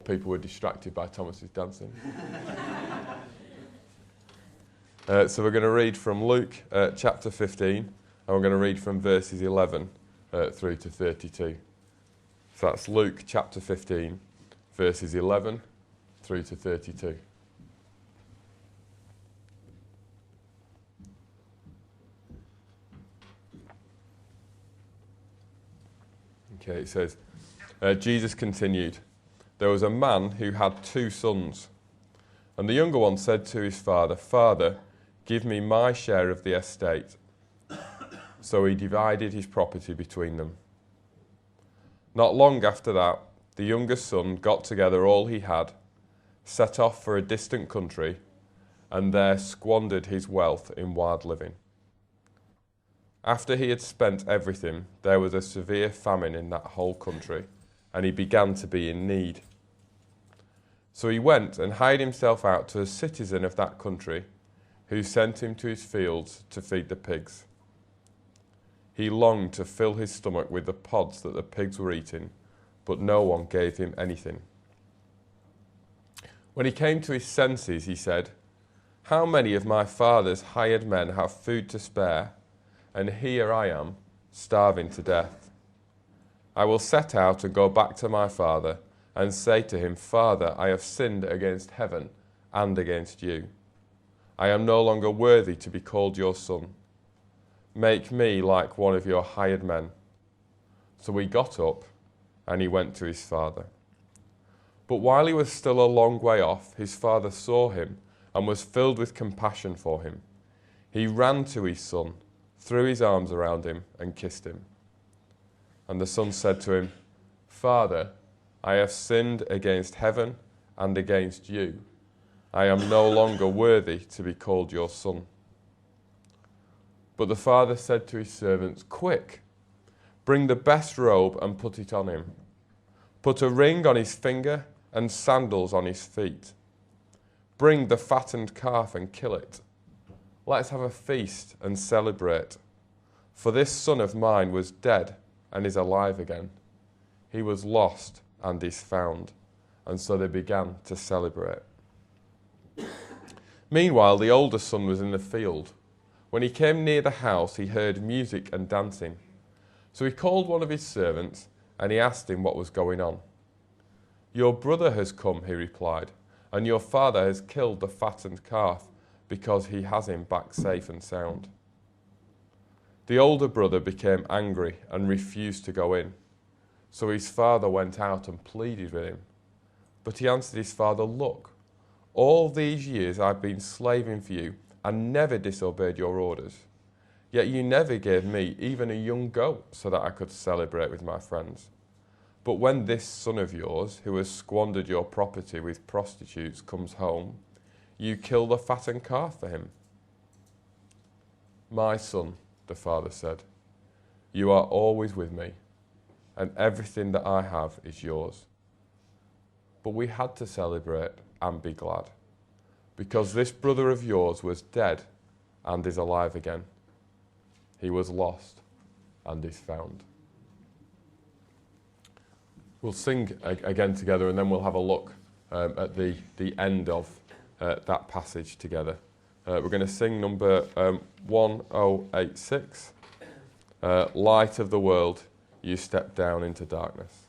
people were distracted by Thomas's dancing. So we're going to read from Luke chapter 15, and we're going to read from verses 11 through to 32. So that's Luke chapter 15, verses 11 through to 32. Okay, it says, Jesus continued, "There was a man who had 2 sons, and the younger one said to his father, 'Father, give me my share of the estate.' So he divided his property between them. Not long after that, the youngest son got together all he had, set off for a distant country, and there squandered his wealth in wild living. After he had spent everything, there was a severe famine in that whole country, and he began to be in need. So he went and hired himself out to a citizen of that country, who sent him to his fields to feed the pigs. He longed to fill his stomach with the pods that the pigs were eating, but no one gave him anything. When he came to his senses, he said, 'How many of my father's hired men have food to spare, and here I am, starving to death? I will set out and go back to my father and say to him, Father, I have sinned against heaven and against you. I am no longer worthy to be called your son. Make me like one of your hired men.' So he got up and he went to his father. But while he was still a long way off, his father saw him and was filled with compassion for him. He ran to his son, threw his arms around him, and kissed him. And the son said to him, 'Father, I have sinned against heaven and against you. I am no longer worthy to be called your son.' But the father said to his servants, 'Quick, bring the best robe and put it on him. Put a ring on his finger and sandals on his feet. Bring the fattened calf and kill it. Let's have a feast and celebrate. For this son of mine was dead and is alive again. He was lost and is found.' And so they began to celebrate. Meanwhile, the older son was in the field. When he came near the house, he heard music and dancing. So he called one of his servants, and he asked him what was going on. 'Your brother has come,' he replied, 'and your father has killed the fattened calf because he has him back safe and sound.' The older brother became angry and refused to go in. So his father went out and pleaded with him. But he answered his father, 'Look, all these years I've been slaving for you and never disobeyed your orders. Yet you never gave me even a young goat so that I could celebrate with my friends. But when this son of yours, who has squandered your property with prostitutes, comes home, you kill the fattened calf for him.' 'My son,' the father said, 'you are always with me, and everything that I have is yours. But we had to celebrate and be glad, because this brother of yours was dead and is alive again. He was lost and is found.'" We'll sing again together, and then we'll have a look at the end of that passage together. We're going to sing number 1086, "Light of the world, you step down into darkness."